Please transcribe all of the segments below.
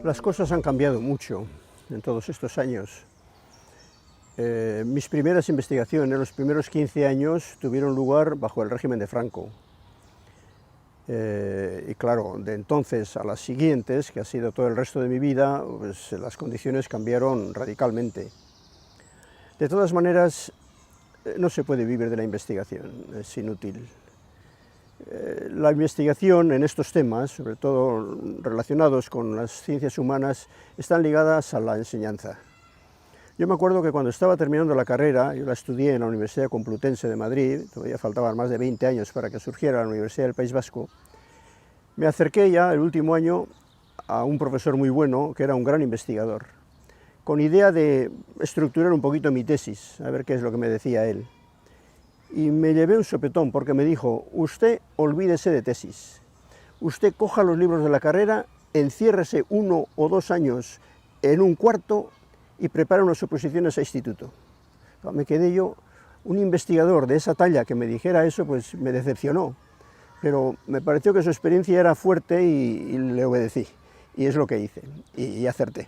Las cosas han cambiado mucho en todos estos años. Mis primeras investigaciones, los primeros 15 años, tuvieron lugar bajo el régimen de Franco. Y claro, de entonces a las siguientes, que ha sido todo el resto de mi vida, pues las condiciones cambiaron radicalmente. De todas maneras, no se puede vivir de la investigación, es inútil. La investigación en estos temas, sobre todo relacionados con las ciencias humanas, están ligadas a la enseñanza. Yo me acuerdo que cuando estaba terminando la carrera, yo la estudié en la Universidad Complutense de Madrid, todavía faltaban más de 20 años para que surgiera la Universidad del País Vasco, me acerqué ya el último año a un profesor muy bueno, que era un gran investigador, con idea de estructurar un poquito mi tesis, a ver qué es lo que me decía él. Y me llevé un sopetón porque me dijo: usted olvídese de tesis, usted coja los libros de la carrera, enciérrese 1 o 2 años en un cuarto y prepara unas oposiciones a instituto. Me quedé yo, un investigador de esa talla que me dijera eso, pues me decepcionó, pero me pareció que su experiencia era fuerte y le obedecí, y es lo que hice, y acerté,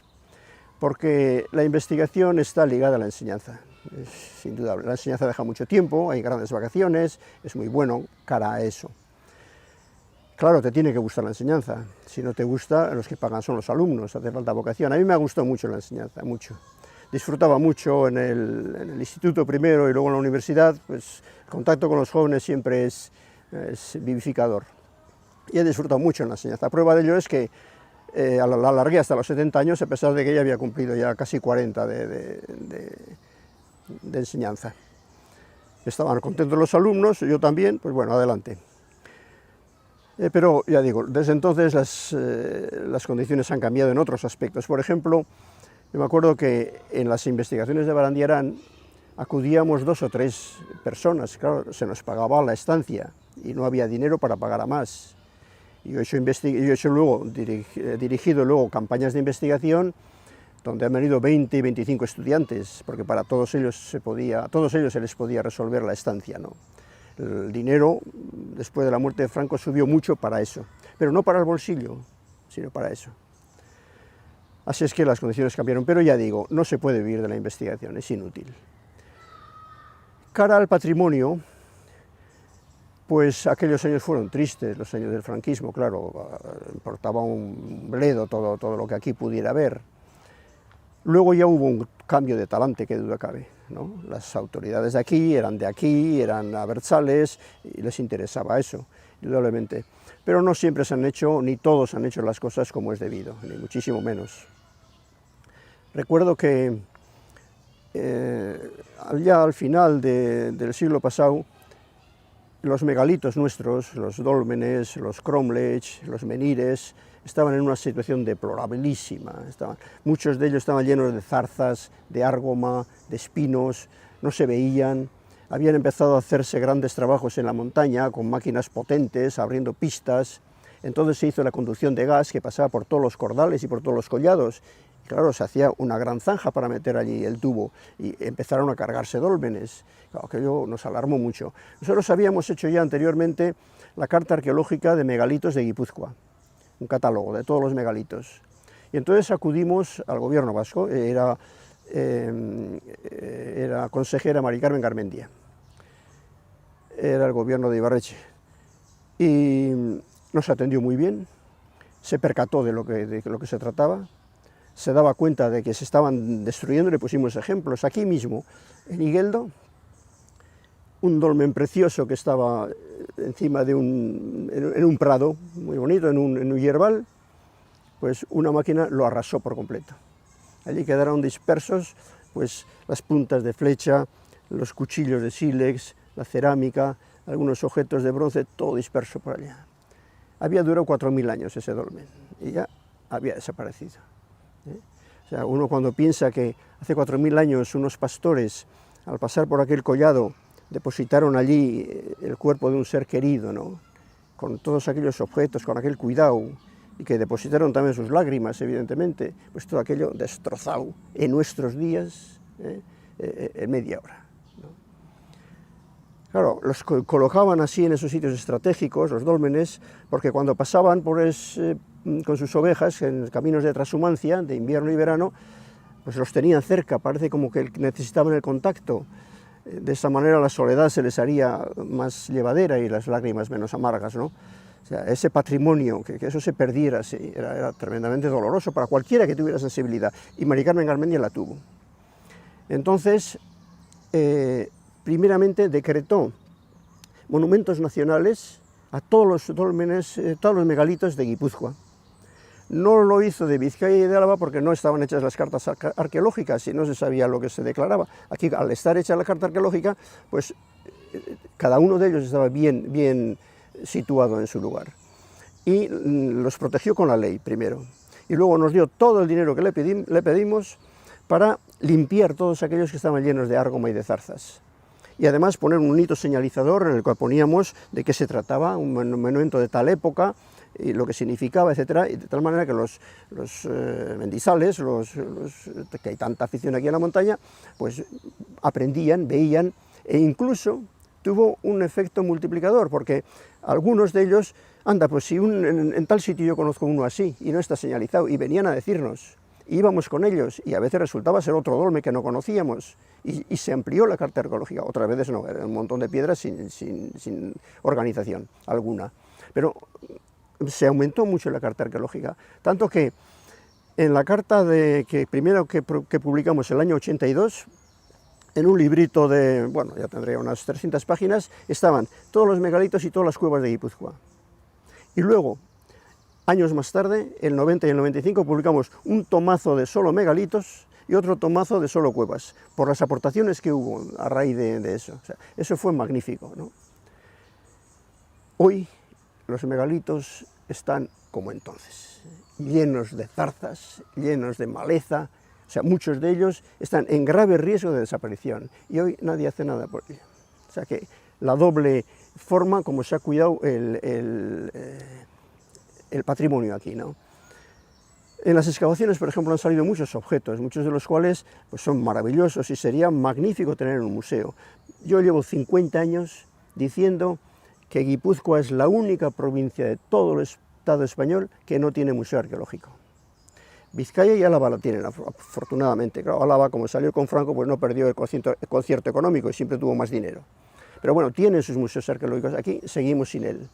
porque la investigación está ligada a la enseñanza. Es indudable, la enseñanza deja mucho tiempo, hay grandes vacaciones, es muy bueno cara a eso. Claro, te tiene que gustar la enseñanza, si no te gusta, los que pagan son los alumnos, hace falta vocación. A mí me ha gustado mucho la enseñanza, mucho. Disfrutaba mucho en el instituto primero y luego en la universidad, pues el contacto con los jóvenes siempre es vivificador. Y he disfrutado mucho en la enseñanza. Prueba de ello es que la alargué hasta los 70 años, a pesar de que ya había cumplido ya casi 40 de enseñanza. Estaban contentos los alumnos, yo también, pues bueno, adelante. Pero ya digo, desde entonces las condiciones han cambiado en otros aspectos. Por ejemplo, yo me acuerdo que en las investigaciones de Barandiarán acudíamos 2 o 3 personas, claro, se nos pagaba la estancia y no había dinero para pagar a más. Yo he dirigido luego campañas de investigación donde han venido 20 y 25 estudiantes, porque para todos ellos se les podía resolver la estancia, ¿no? El dinero, después de la muerte de Franco, subió mucho para eso, pero no para el bolsillo, sino para eso. Así es que las condiciones cambiaron, pero ya digo, no se puede vivir de la investigación, es inútil. Cara al patrimonio, pues aquellos años fueron tristes, los años del franquismo, claro, importaba un bledo todo lo que aquí pudiera haber. Luego ya hubo un cambio de talante, que duda cabe, ¿no? Las autoridades de aquí, eran abertzales, y les interesaba eso, indudablemente. Pero no siempre se han hecho, ni todos han hecho las cosas como es debido, ni muchísimo menos. Recuerdo que ya al final del siglo pasado, los megalitos nuestros, los dólmenes, los cromlechs, los menhires, estaban en una situación deplorabilísima. Muchos de ellos estaban llenos de zarzas, de árgoma, de espinos, no se veían. Habían empezado a hacerse grandes trabajos en la montaña con máquinas potentes, abriendo pistas. Entonces se hizo la conducción de gas que pasaba por todos los cordales y por todos los collados. Claro, se hacía una gran zanja para meter allí el tubo y empezaron a cargarse dólmenes. Claro, aquello nos alarmó mucho. Nosotros habíamos hecho ya anteriormente la carta arqueológica de megalitos de Guipúzcoa, un catálogo de todos los megalitos. Y entonces acudimos al gobierno vasco, era consejera Mari Carmen Garmendia, era el gobierno de Ibarretxe, y nos atendió muy bien, se percató de lo que se trataba, se daba cuenta de que se estaban destruyendo, le pusimos ejemplos. Aquí mismo, en Igueldo, un dolmen precioso que estaba encima de en un prado muy bonito, en un yerbal, pues una máquina lo arrasó por completo. Allí quedaron dispersos pues las puntas de flecha, los cuchillos de sílex, la cerámica, algunos objetos de bronce, todo disperso por allá. Había durado 4000 años ese dolmen y ya había desaparecido. O sea, uno cuando piensa que hace 4000 años unos pastores, al pasar por aquel collado, depositaron allí el cuerpo de un ser querido, ¿no? Con todos aquellos objetos, con aquel cuidado, y que depositaron también sus lágrimas, evidentemente, pues todo aquello destrozado en nuestros días, en media hora, ¿no? Claro, los colocaban así en esos sitios estratégicos, los dólmenes, porque cuando pasaban por con sus ovejas en caminos de trashumancia, de invierno y verano, pues los tenían cerca, parece como que necesitaban el contacto. De esa manera la soledad se les haría más llevadera y las lágrimas menos amargas, ¿no? O sea, ese patrimonio, que eso se perdiera, sí, era tremendamente doloroso para cualquiera que tuviera sensibilidad, y Mari Carmen Garmendia la tuvo. Entonces, primeramente decretó monumentos nacionales a todos los megalitos de Guipúzcoa. No lo hizo de Vizcaya y de Álava porque no estaban hechas las cartas arqueológicas y no se sabía lo que se declaraba. Aquí, al estar hecha la carta arqueológica, pues cada uno de ellos estaba bien situado en su lugar. Y los protegió con la ley primero. Y luego nos dio todo el dinero que le pedimos para limpiar todos aquellos que estaban llenos de árgoma y de zarzas. Y además poner un hito señalizador en el cual poníamos de qué se trataba, un monumento de tal época, y lo que significaba, etcétera, y de tal manera que los mendizales, que hay tanta afición aquí en la montaña, pues aprendían, veían, e incluso tuvo un efecto multiplicador, porque algunos de ellos, anda, pues si en tal sitio yo conozco uno así, y no está señalizado, y venían a decirnos, íbamos con ellos, y a veces resultaba ser otro dolmen que no conocíamos, y se amplió la carta arqueológica. Otras veces no, era un montón de piedras sin organización alguna. Pero se aumentó mucho la carta arqueológica, tanto que en la carta que publicamos en el año 82, en un librito de, bueno, ya tendría unas 300 páginas, estaban todos los megalitos y todas las cuevas de Guipúzcoa. Y luego, años más tarde, el 90 y el 95, publicamos un tomazo de solo megalitos y otro tomazo de solo cuevas, por las aportaciones que hubo a raíz de eso. O sea, eso fue magnífico, ¿no? Hoy los megalitos están como entonces, llenos de zarzas, llenos de maleza, o sea, muchos de ellos están en grave riesgo de desaparición, y hoy nadie hace nada por ello. O sea que la doble forma como se ha cuidado el patrimonio aquí, ¿no? En las excavaciones, por ejemplo, han salido muchos objetos, muchos de los cuales pues, son maravillosos y sería magnífico tener en un museo. Yo llevo 50 años diciendo que Guipúzcoa es la única provincia de todo el Estado español que no tiene museo arqueológico. Vizcaya y Álava la tienen, afortunadamente. Claro, Álava, como salió con Franco, pues no perdió el concierto económico y siempre tuvo más dinero. Pero bueno, tienen sus museos arqueológicos, aquí seguimos sin él.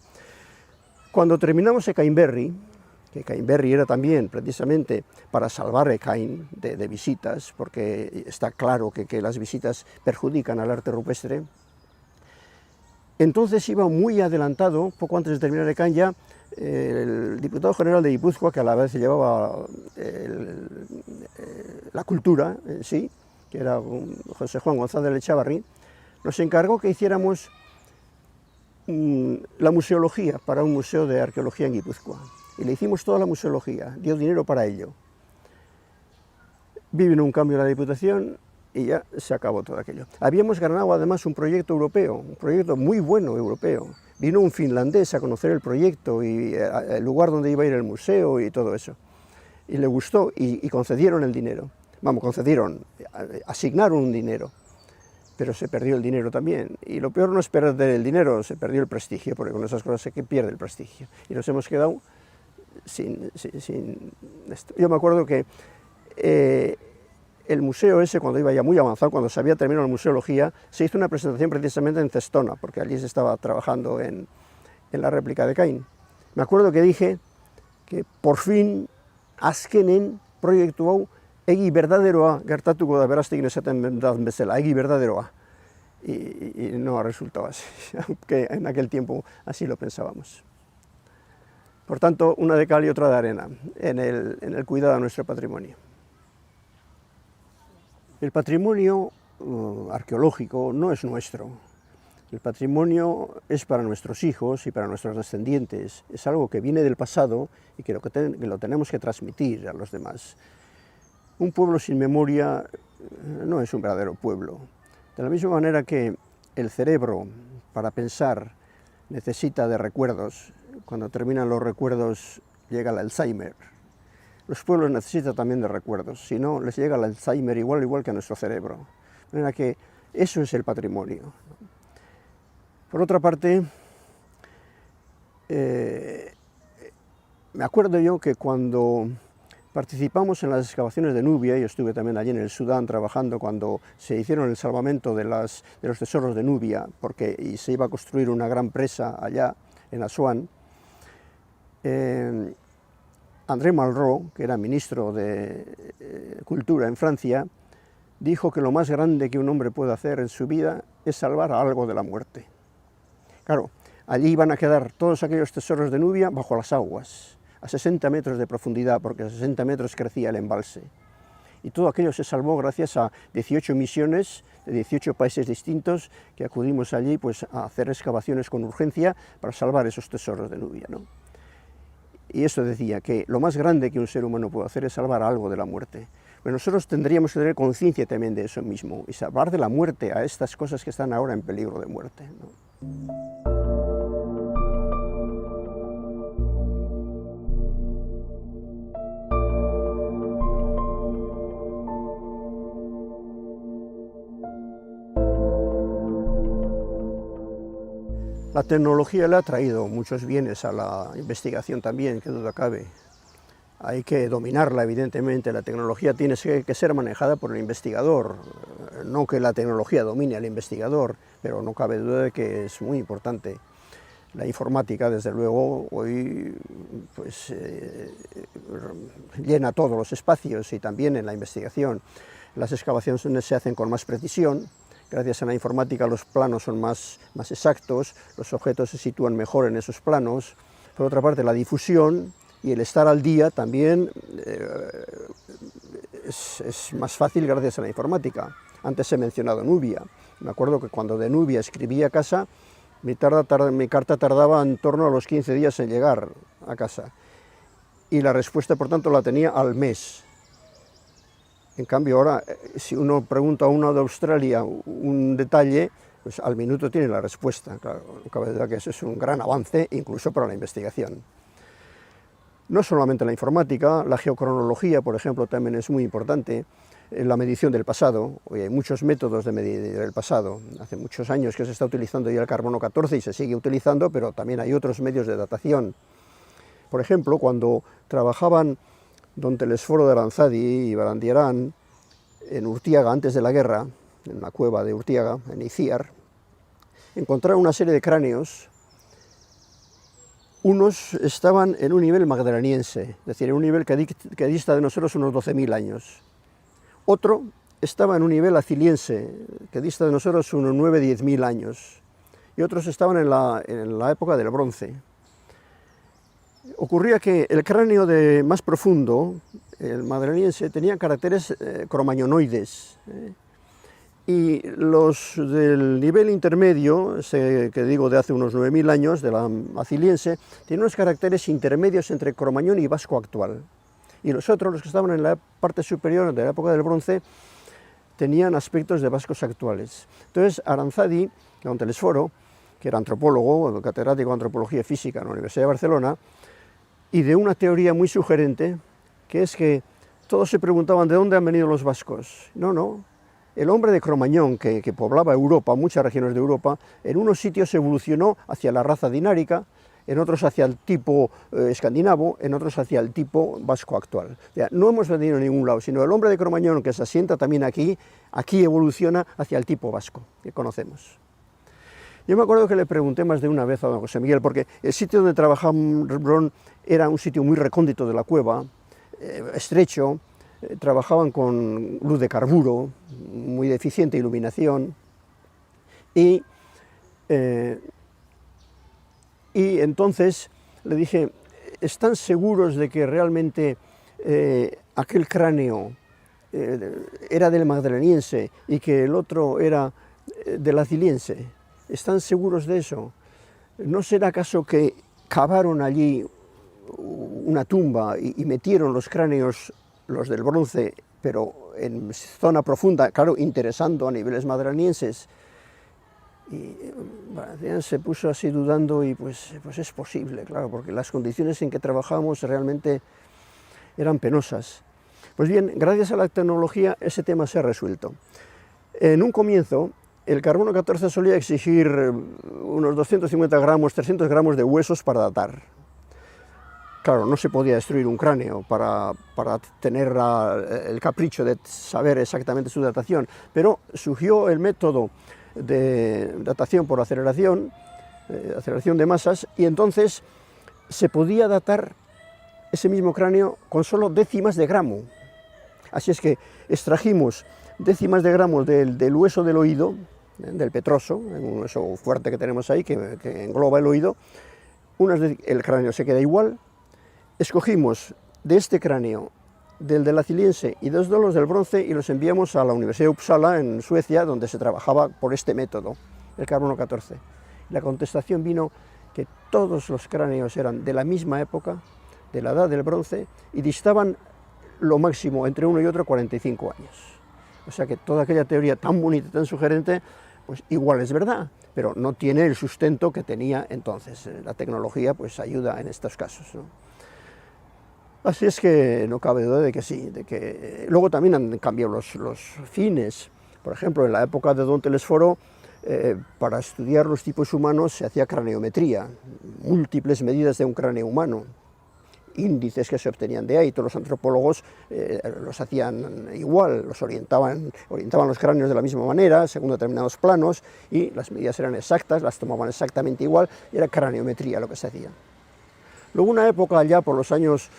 Cuando terminamos Ekainberri, que Ekainberri era también precisamente para salvar Ekain de visitas, porque está claro que las visitas perjudican al arte rupestre, entonces iba muy adelantado, poco antes de terminar Ekain ya, el diputado general de Guipúzcoa, que a la vez llevaba la cultura en sí, que era José Juan González de Echavarri, nos encargó que hiciéramos la museología para un museo de arqueología en Guipúzcoa. Y le hicimos toda la museología, dio dinero para ello. Vino un cambio en la Diputación y ya se acabó todo aquello. Habíamos ganado además un proyecto europeo, un proyecto muy bueno europeo. Vino un finlandés a conocer el proyecto y el lugar donde iba a ir el museo y todo eso. Y le gustó y concedieron el dinero. Vamos, asignaron un dinero. Pero se perdió el dinero también. Y lo peor no es perder el dinero, se perdió el prestigio, porque con esas cosas se pierde el prestigio. Y nos hemos quedado sin esto. Yo me acuerdo que el museo ese, cuando iba ya muy avanzado, cuando se había terminado la museología, se hizo una presentación precisamente en Cestona, porque allí se estaba trabajando en la réplica de Ekain. Me acuerdo que dije que por fin azkenen proiektu hau egi berdaderoa gertatuko da Berastegin esaten den bezala, egi berdaderoa. Y no ha resultado así, aunque en aquel tiempo así lo pensábamos. Por tanto, una de cal y otra de arena en el cuidado de nuestro patrimonio. El patrimonio arqueológico no es nuestro. El patrimonio es para nuestros hijos y para nuestros descendientes. Es algo que viene del pasado y que lo tenemos que transmitir a los demás. Un pueblo sin memoria no es un verdadero pueblo. De la misma manera que el cerebro, para pensar, necesita de recuerdos, cuando terminan los recuerdos llega el Alzheimer. Los pueblos necesitan también de recuerdos, si no les llega el Alzheimer igual que a nuestro cerebro. De manera que eso es el patrimonio. Por otra parte, Me acuerdo yo que cuando participamos en las excavaciones de Nubia, yo estuve también allí en el Sudán trabajando cuando se hicieron el salvamento de los tesoros de Nubia, y se iba a construir una gran presa allá en Asuán. André Malraux, que era ministro de Cultura en Francia, dijo que lo más grande que un hombre puede hacer en su vida es salvar a algo de la muerte. Claro, allí iban a quedar todos aquellos tesoros de Nubia bajo las aguas, a 60 metros de profundidad, porque a 60 metros crecía el embalse. Y todo aquello se salvó gracias a 18 misiones de 18 países distintos que acudimos allí pues, a hacer excavaciones con urgencia para salvar esos tesoros de Nubia, ¿no? Y eso decía que lo más grande que un ser humano puede hacer es salvar algo de la muerte. Pues nosotros tendríamos que tener conciencia también de eso mismo y salvar de la muerte a estas cosas que están ahora en peligro de muerte, ¿no? La tecnología le ha traído muchos bienes a la investigación también, que duda cabe. Hay que dominarla, evidentemente. La tecnología tiene que ser manejada por el investigador, no que la tecnología domine al investigador, pero no cabe duda de que es muy importante. La informática, desde luego, hoy pues, llena todos los espacios y también en la investigación. Las excavaciones se hacen con más precisión. Gracias a la informática los planos son más exactos, los objetos se sitúan mejor en esos planos. Por otra parte, la difusión y el estar al día también es más fácil gracias a la informática. Antes he mencionado Nubia. Me acuerdo que cuando de Nubia escribí a casa, mi carta tardaba en torno a los 15 días en llegar a casa. Y la respuesta, por tanto, la tenía al mes. En cambio, ahora, si uno pregunta a uno de Australia un detalle, pues al minuto tiene la respuesta. Claro, no cabe duda que eso es un gran avance, incluso para la investigación. No solamente la informática, la geocronología, por ejemplo, también es muy importante. La medición del pasado, hoy hay muchos métodos de medir el pasado. Hace muchos años que se está utilizando ya el carbono 14 y se sigue utilizando, pero también hay otros medios de datación. Por ejemplo, cuando trabajaban don Telesforo de Aranzadi y Barandiarán en Urtiaga antes de la guerra, en una cueva de Urtiaga, en Iciar, encontraron una serie de cráneos. Unos estaban en un nivel magdaleniense, es decir, en un nivel que dista de nosotros unos 12.000 años. Otro estaba en un nivel aciliense, que dista de nosotros unos 9.000–10.000 años. Y otros estaban en la época del bronce. Ocurría que el cráneo más profundo, el magdaleniense, tenía caracteres cromañonoides, y los del nivel intermedio, que digo de hace unos 9.000 años, de la aciliense, tienen unos caracteres intermedios entre cromañón y vasco actual. Y los otros, los que estaban en la parte superior de la época del bronce, tenían aspectos de vascos actuales. Entonces, Aranzadi, don Telesforo, que era antropólogo, catedrático de antropología física en la Universidad de Barcelona, y de una teoría muy sugerente, que es que todos se preguntaban de dónde han venido los vascos. No, el hombre de Cromañón, que poblaba Europa, muchas regiones de Europa, en unos sitios evolucionó hacia la raza dinárica, en otros hacia el tipo escandinavo, en otros hacia el tipo vasco actual. O sea, no hemos venido a ningún lado, sino el hombre de Cromañón, que se asienta también aquí evoluciona hacia el tipo vasco, que conocemos. Yo me acuerdo que le pregunté más de una vez a don José Miguel, porque el sitio donde trabajaban era un sitio muy recóndito de la cueva, estrecho, trabajaban con luz de carburo, muy deficiente iluminación, y entonces le dije, ¿están seguros de que realmente aquel cráneo era del magdaleniense y que el otro era del aciliense? ¿Están seguros de eso? ¿No será acaso que cavaron allí una tumba y metieron los cráneos, los del bronce, pero en zona profunda, claro, interesando a niveles magdalenienses? Y Barandiarán se puso así dudando y pues es posible, claro, porque las condiciones en que trabajamos realmente eran penosas. Pues bien, gracias a la tecnología ese tema se ha resuelto. En un comienzo, el carbono 14 solía exigir unos 250 gramos, 300 gramos de huesos para datar. Claro, no se podía destruir un cráneo para tener el capricho de saber exactamente su datación, pero surgió el método de datación por aceleración de masas, y entonces se podía datar ese mismo cráneo con solo décimas de gramo. Así es que extrajimos décimas de gramos del hueso del oído, del petroso, un hueso fuerte que tenemos ahí, que engloba el oído. El cráneo se queda igual. Escogimos de este cráneo, del del Lassiliense y dos de los del bronce, y los enviamos a la Universidad de Uppsala, en Suecia, donde se trabajaba por este método, el carbono 14. La contestación vino que todos los cráneos eran de la misma época, de la edad del bronce, y distaban lo máximo entre uno y otro 45 años. O sea que toda aquella teoría tan bonita, tan sugerente, pues igual es verdad, pero no tiene el sustento que tenía entonces. La tecnología pues ayuda en estos casos, ¿no? Así es que no cabe duda de que sí, de que luego también han cambiado los fines. Por ejemplo, en la época de Don Telesforo, para estudiar los tipos humanos se hacía craneometría, múltiples medidas de un cráneo humano, índices que se obtenían de ahí. Todos los antropólogos los hacían igual, orientaban los cráneos de la misma manera, según determinados planos, y las medidas eran exactas, las tomaban exactamente igual, y era craneometría lo que se hacía. Luego una época allá por los años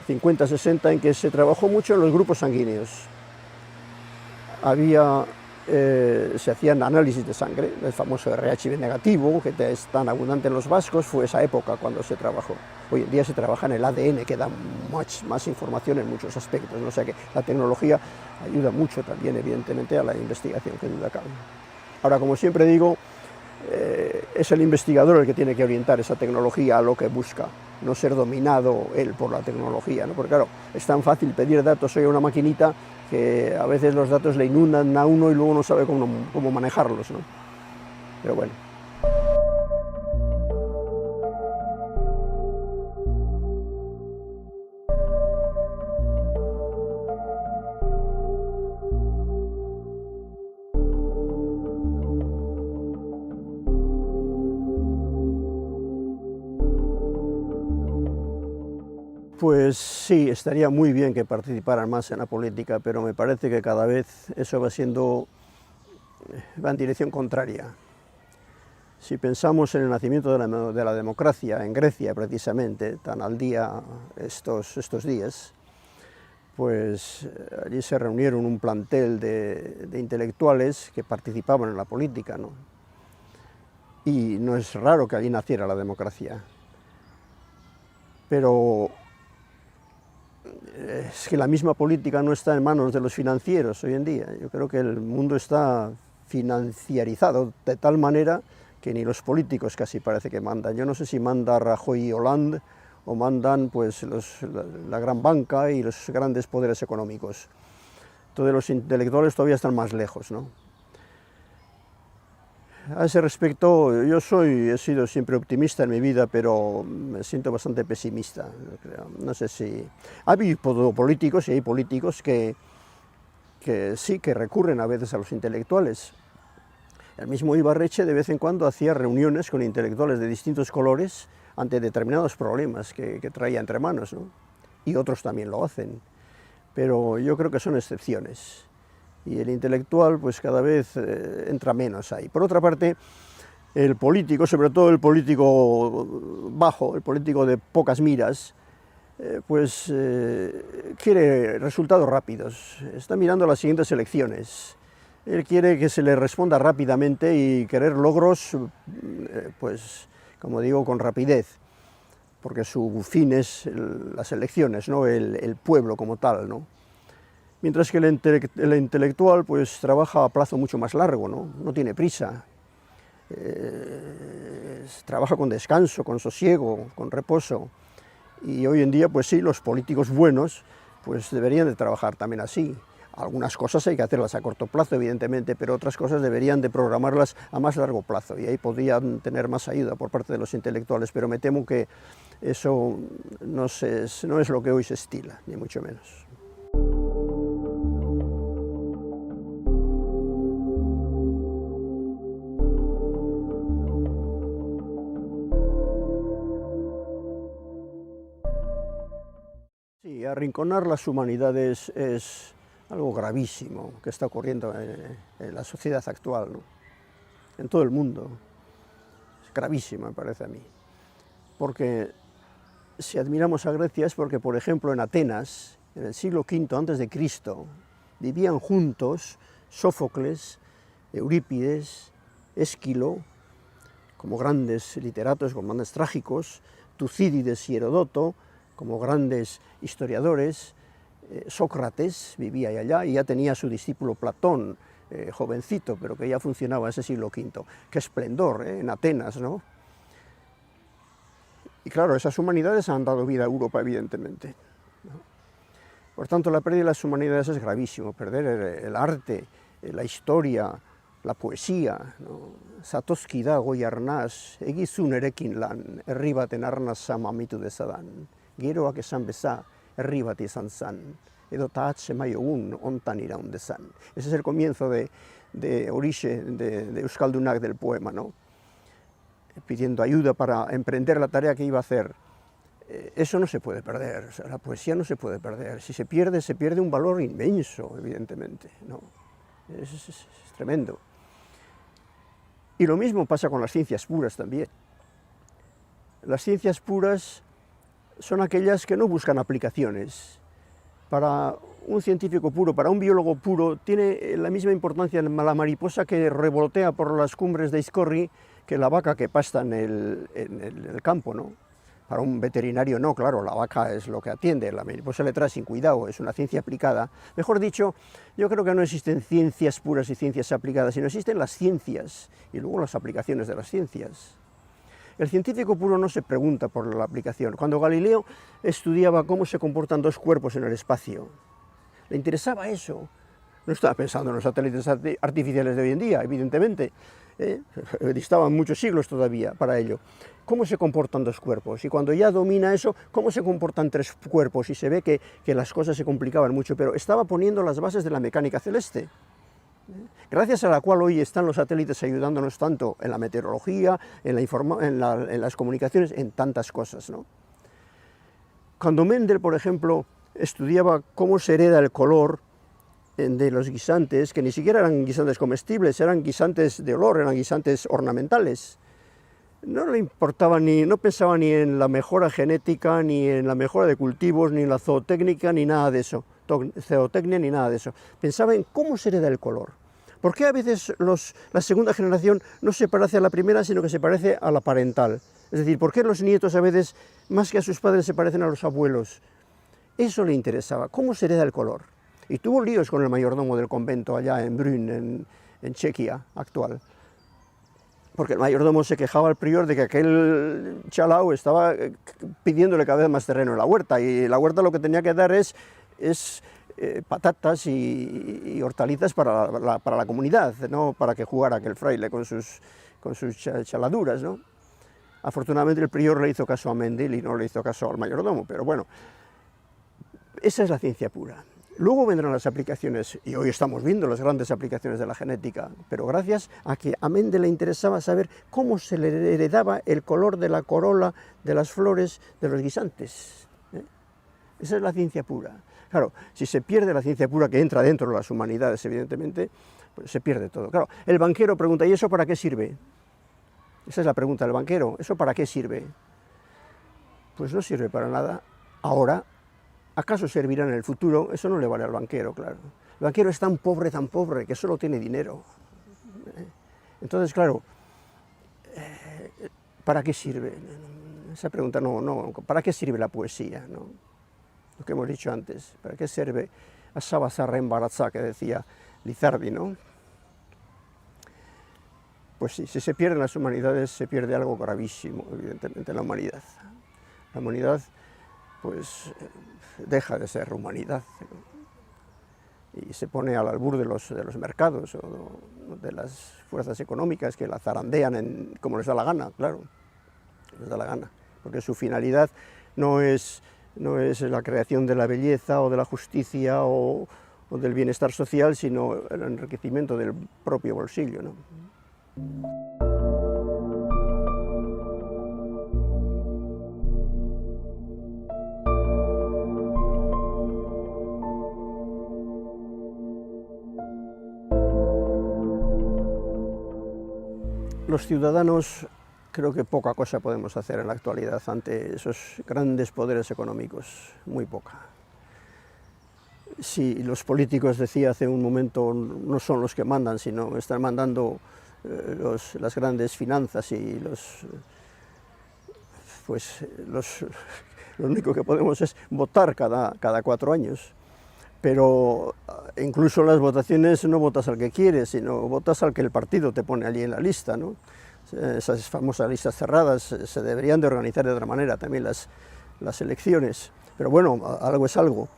50, 60, en que se trabajó mucho en los grupos sanguíneos. Se hacían análisis de sangre, el famoso RH negativo, que es tan abundante en los vascos, fue esa época cuando se trabajó. Hoy en día se trabaja en el ADN, que da más información en muchos aspectos, ¿no? O sea que la tecnología ayuda mucho también, evidentemente, a la investigación, que duda cabe. Ahora, como siempre digo, es el investigador el que tiene que orientar esa tecnología a lo que busca, no ser dominado él por la tecnología, ¿no? Porque claro, es tan fácil pedir datos hoy a una maquinita que a veces los datos le inundan a uno y luego no sabe cómo manejarlos, ¿no? Pero bueno. Pues sí, estaría muy bien que participaran más en la política, pero me parece que cada vez eso va en dirección contraria. Si pensamos en el nacimiento de la democracia, en Grecia precisamente, tan al día estos días, pues allí se reunieron un plantel de intelectuales que participaban en la política, ¿no? Y no es raro que allí naciera la democracia. Pero es que la misma política no está en manos de los financieros hoy en día. Yo creo que el mundo está financiarizado de tal manera que ni los políticos casi parece que mandan. Yo no sé si manda Rajoy y Hollande o mandan pues la gran banca y los grandes poderes económicos. Entonces los intelectuales todavía están más lejos, ¿no? A ese respecto, he sido siempre optimista en mi vida, pero me siento bastante pesimista. No sé si... Ha habido políticos, y hay políticos que sí, que recurren a veces a los intelectuales. El mismo Ibarretxe de vez en cuando hacía reuniones con intelectuales de distintos colores ante determinados problemas que traía entre manos, ¿no? Y otros también lo hacen, pero yo creo que son excepciones. Y el intelectual pues cada vez entra menos ahí. Por otra parte, el político, sobre todo el político bajo, el político de pocas miras, quiere resultados rápidos. Está mirando las siguientes elecciones. Él quiere que se le responda rápidamente y querer logros, pues como digo, con rapidez, porque su fin es las elecciones, ¿no? El pueblo como tal, ¿no? Mientras que el intelectual pues trabaja a plazo mucho más largo, no tiene prisa, trabaja con descanso, con sosiego, con reposo. Y hoy en día pues sí, los políticos buenos pues deberían de trabajar también así. Algunas cosas hay que hacerlas a corto plazo, evidentemente, pero otras cosas deberían de programarlas a más largo plazo, y ahí podrían tener más ayuda por parte de los intelectuales, pero me temo que eso no es lo que hoy se estila, ni mucho menos. arrinconar las humanidades es algo gravísimo que está ocurriendo en la sociedad actual, ¿no? En todo el mundo. Es gravísimo, me parece a mí. Porque si admiramos a Grecia es porque, por ejemplo, en Atenas, en el siglo V a.C., vivían juntos Sófocles, Eurípides, Esquilo, como grandes literatos, como grandes trágicos, Tucídides y Heródoto, como grandes historiadores, Sócrates vivía allá y ya tenía su discípulo Platón, jovencito, pero que ya funcionaba en ese siglo V. ¡Qué esplendor, en Atenas, ¿no? Y claro, esas humanidades han dado vida a Europa, evidentemente, ¿no? Por tanto, la pérdida de las humanidades es gravísimo, perder el arte, la historia, la poesía, ¿no? Zatozki da goiarnaz, egizun erekin lan, herri baten arnaza mamitu dezadan, geroak esan beza, herri bat izan zan, edo tahatze maiogun ontan iraun dezan. Ese es el comienzo de Orixe, de Euskaldunak, del poema, ¿no? Pidiendo ayuda para emprender la tarea que iba a hacer. Eso no se puede perder, o sea, la poesía no se puede perder. Si se pierde un valor inmenso, evidentemente, ¿no? Es tremendo. Y lo mismo pasa con las ciencias puras también. Las ciencias puras son aquellas que no buscan aplicaciones. Para un científico puro, para un biólogo puro, tiene la misma importancia la mariposa que revolotea por las cumbres de Izcorri que la vaca que pasta en el campo, ¿no? Para un veterinario no, claro, la vaca es lo que atiende, la mariposa le trae sin cuidado, es una ciencia aplicada. Mejor dicho, yo creo que no existen ciencias puras y ciencias aplicadas, sino existen las ciencias y luego las aplicaciones de las ciencias. El científico puro no se pregunta por la aplicación. Cuando Galileo estudiaba cómo se comportan dos cuerpos en el espacio, le interesaba eso. No estaba pensando en los satélites artificiales de hoy en día, evidentemente. Distaban muchos siglos todavía para ello. ¿Cómo se comportan dos cuerpos? Y cuando ya domina eso, ¿cómo se comportan tres cuerpos? Y se ve que las cosas se complicaban mucho, pero estaba poniendo las bases de la mecánica celeste, gracias a la cual hoy están los satélites ayudándonos tanto en la meteorología, en las comunicaciones, en tantas cosas, ¿no? Cuando Mendel, por ejemplo, estudiaba cómo se hereda el color de los guisantes, que ni siquiera eran guisantes comestibles, eran guisantes de olor, eran guisantes ornamentales, no le importaba no pensaba ni en la mejora genética, ni en la mejora de cultivos, ni en la zootécnica, ni nada de eso, zootecnia, ni nada de eso. Pensaba en cómo se hereda el color. ¿Por qué a veces la segunda generación no se parece a la primera, sino que se parece a la parental? Es decir, ¿por qué los nietos a veces, más que a sus padres, se parecen a los abuelos? Eso le interesaba, cómo se hereda el color. Y tuvo líos con el mayordomo del convento allá en Brünn, en Chequia actual. Porque el mayordomo se quejaba al prior de que aquel chalao estaba pidiéndole cada vez más terreno en la huerta, y la huerta lo que tenía que dar es patatas y hortalizas para la comunidad, no para que jugara aquel fraile con sus chaladuras, ¿no? Afortunadamente el prior le hizo caso a Mendel y no le hizo caso al mayordomo, pero bueno, esa es la ciencia pura. Luego vendrán las aplicaciones, y hoy estamos viendo las grandes aplicaciones de la genética, pero gracias a que a Mendel le interesaba saber cómo se le heredaba el color de la corola de las flores de los guisantes. Esa es la ciencia pura. Claro, si se pierde la ciencia pura, que entra dentro de las humanidades, evidentemente, pues se pierde todo. Claro, el banquero pregunta, ¿y eso para qué sirve? Esa es la pregunta del banquero, ¿eso para qué sirve? Pues no sirve para nada ahora. ¿Acaso servirá en el futuro? Eso no le vale al banquero, claro. El banquero es tan pobre, que solo tiene dinero. Entonces, claro, ¿para qué sirve? Esa pregunta no, ¿para qué sirve la poesía? ¿No? Lo que hemos dicho antes, ¿para qué sirve Asaba zarra embarazada, que decía Lizardi, ¿no? Pues sí, si se pierden las humanidades, se pierde algo gravísimo, evidentemente, en la humanidad. La humanidad, pues, deja de ser humanidad, ¿no? Y se pone al albur de los mercados o de las fuerzas económicas que la zarandean como les da la gana, claro, les da la gana, porque su finalidad no es la creación de la belleza o de la justicia o del bienestar social, sino el enriquecimiento del propio bolsillo, ¿no? Los ciudadanos creo que poca cosa podemos hacer en la actualidad ante esos grandes poderes económicos, muy poca. Si los políticos, decía hace un momento, no son los que mandan, sino están mandando las grandes finanzas y lo único que podemos es votar cada 4 años. Pero incluso en las votaciones no votas al que quieres, sino votas al que el partido te pone allí en la lista, ¿no? Esas famosas listas cerradas se deberían de organizar de otra manera también las elecciones. Pero bueno, algo es algo.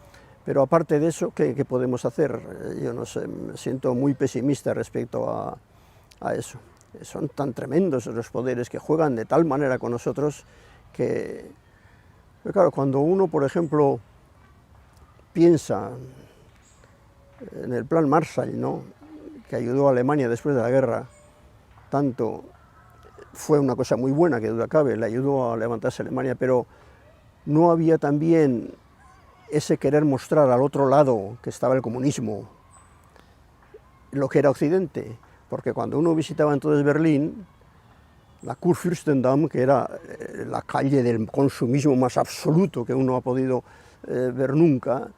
Pero aparte de eso, ¿qué podemos hacer? Yo no sé, me siento muy pesimista respecto a eso. Son tan tremendos los poderes que juegan de tal manera con nosotros que, claro, cuando uno, por ejemplo, piensa en el plan Marshall, ¿no?, que ayudó a Alemania después de la guerra, tanto, fue una cosa muy buena, que duda cabe, le ayudó a levantarse Alemania, pero no había también ese querer mostrar al otro lado que estaba el comunismo, lo que era Occidente, porque cuando uno visitaba entonces Berlín, la Kurfürstendamm, que era la calle del consumismo más absoluto que uno ha podido ver nunca,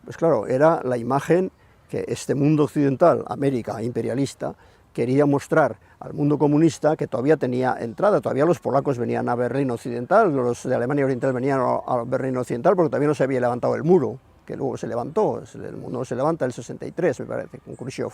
pues claro, era la imagen que este mundo occidental, América imperialista, quería mostrar al mundo comunista, que todavía tenía entrada. Todavía los polacos venían a Berlín Occidental, los de Alemania Oriental venían a Berlín Occidental, porque todavía no se había levantado el muro, que luego se levantó, el mundo se levanta en el 63, me parece, con Khrushchev.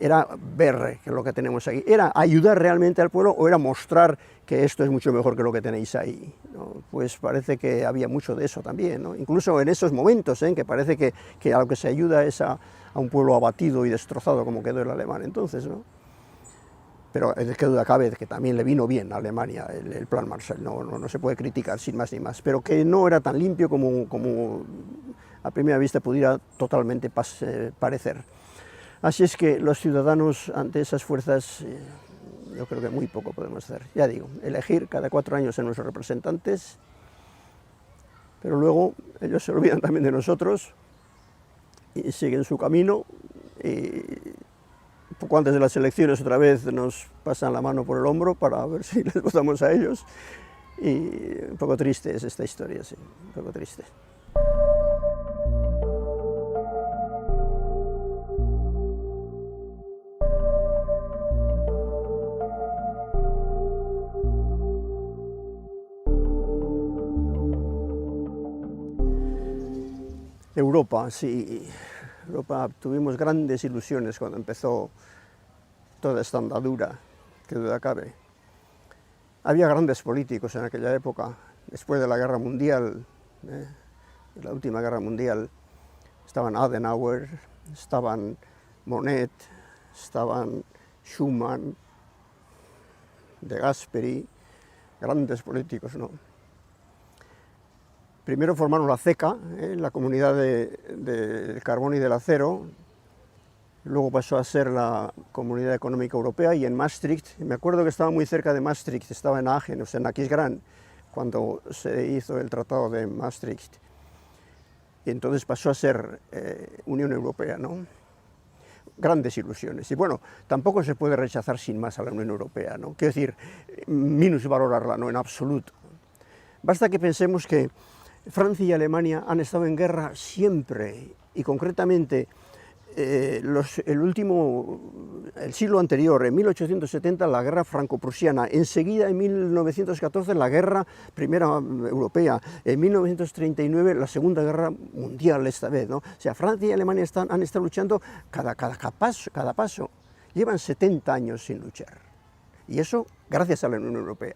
Era ver que lo que tenemos aquí, ¿era ayudar realmente al pueblo o era mostrar que esto es mucho mejor que lo que tenéis ahí?, ¿no? Pues parece que había mucho de eso también, ¿no? Incluso en esos momentos, que parece que a lo que se ayuda es a un pueblo abatido y destrozado como quedó el alemán entonces, ¿no? Pero es que duda cabe que también le vino bien a Alemania el plan Marshall, no se puede criticar sin más ni más, pero que no era tan limpio como a primera vista pudiera totalmente parecer. Así es que los ciudadanos ante esas fuerzas, yo creo que muy poco podemos hacer. Ya digo, elegir cada 4 años a nuestros representantes, pero luego ellos se olvidan también de nosotros y siguen su camino, y poco antes de las elecciones otra vez nos pasan la mano por el hombro para ver si les votamos a ellos, y un poco triste es esta historia, sí, un poco triste. Europa, sí. Europa, tuvimos grandes ilusiones cuando empezó toda esta andadura, que duda cabe. Había grandes políticos en aquella época, después de la Guerra Mundial, la última Guerra Mundial, estaban Adenauer, estaban Monnet, estaban Schuman, De Gasperi, grandes políticos, ¿no? Primero formaron la CECA, la Comunidad del Carbón y del Acero, luego pasó a ser la Comunidad Económica Europea, y en Maastricht, me acuerdo que estaba muy cerca de Maastricht, estaba en Aachen, o sea, en Aquisgrán, cuando se hizo el Tratado de Maastricht, y entonces pasó a ser Unión Europea, ¿no? Grandes ilusiones, y bueno, tampoco se puede rechazar sin más a la Unión Europea, ¿no? Quiero decir, minusvalorarla, no, en absoluto. Basta que pensemos que Francia y Alemania han estado en guerra siempre, y concretamente el siglo anterior, en 1870, la guerra franco-prusiana, enseguida en 1914 la guerra primera europea, en 1939 la Segunda Guerra Mundial esta vez, ¿no? O sea, Francia y Alemania han estado luchando cada paso, llevan 70 años sin luchar, y eso gracias a la Unión Europea.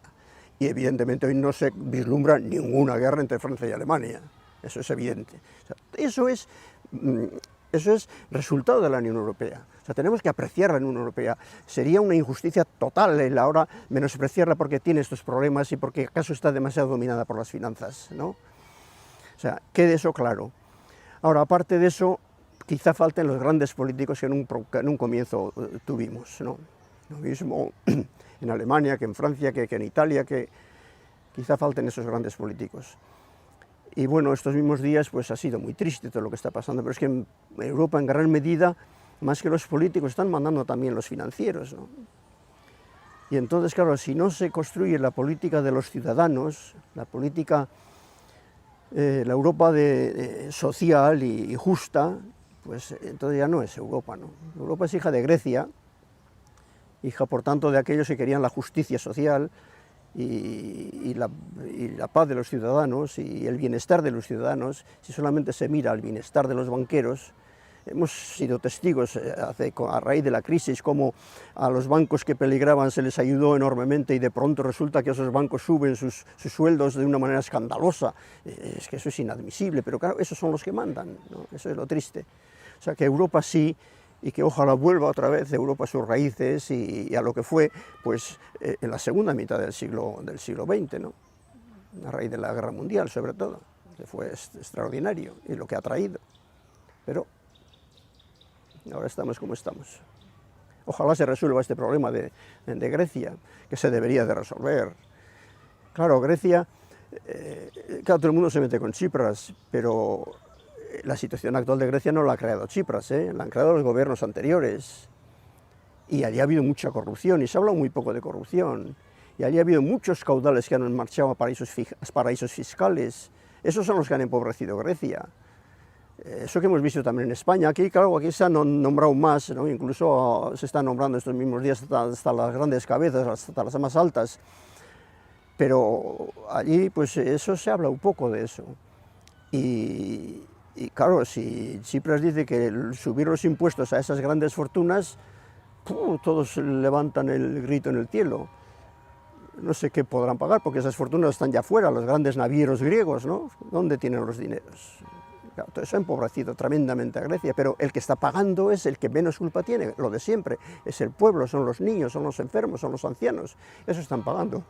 Y evidentemente hoy no se vislumbra ninguna guerra entre Francia y Alemania, eso es evidente. O sea, eso es resultado de la Unión Europea. O sea, tenemos que apreciar la Unión Europea. Sería una injusticia total el ahora menospreciarla porque tiene estos problemas y porque acaso está demasiado dominada por las finanzas, ¿no? O sea, quede eso claro. Ahora, aparte de eso, quizá falten los grandes políticos que en un comienzo tuvimos, ¿no? Lo mismo en Alemania, que en Francia, que en Italia, que quizá falten esos grandes políticos. Y bueno, estos mismos días pues ha sido muy triste todo lo que está pasando, pero es que en Europa en gran medida, más que los políticos, están mandando también los financieros, ¿no? Y entonces, claro, si no se construye la política de los ciudadanos, la política, la Europa social y justa, pues entonces ya no es Europa, ¿no? Europa es hija de Grecia, hija por tanto de aquellos que querían la justicia social y la paz de los ciudadanos y el bienestar de los ciudadanos. Si solamente se mira al bienestar de los banqueros, hemos sido testigos a raíz de la crisis cómo a los bancos que peligraban se les ayudó enormemente y de pronto resulta que esos bancos suben sus sueldos de una manera escandalosa. Es que eso es inadmisible, pero claro, esos son los que mandan, ¿no? Eso es lo triste. O sea que Europa sí, y que ojalá vuelva otra vez Europa a sus raíces y a lo que fue pues, en la segunda mitad del siglo XX, ¿no? A raíz de la Guerra Mundial sobre todo, que fue extraordinario y lo que ha traído. Pero ahora estamos como estamos. Ojalá se resuelva este problema de Grecia, que se debería de resolver. Claro, Grecia, claro, todo el mundo se mete con Tsipras, pero la situación actual de Grecia no la ha creado Tsipras, la han creado los gobiernos anteriores. Y allí ha habido mucha corrupción, y se ha hablado muy poco de corrupción. Y allí ha habido muchos caudales que han marchado a paraísos fiscales. Esos son los que han empobrecido Grecia. Eso que hemos visto también en España. Aquí, claro, aquí se han nombrado más, ¿no? Incluso se están nombrando estos mismos días hasta las grandes cabezas, hasta las más altas. Pero allí, pues eso se habla un poco de eso. Y claro, si Tsipras dice que subir los impuestos a esas grandes fortunas, todos levantan el grito en el cielo. No sé qué podrán pagar, porque esas fortunas están ya fuera, los grandes navieros griegos, ¿no? ¿Dónde tienen los dineros? Claro, todo eso ha empobrecido tremendamente a Grecia, pero el que está pagando es el que menos culpa tiene, lo de siempre. Es el pueblo, son los niños, son los enfermos, son los ancianos. Eso están pagando.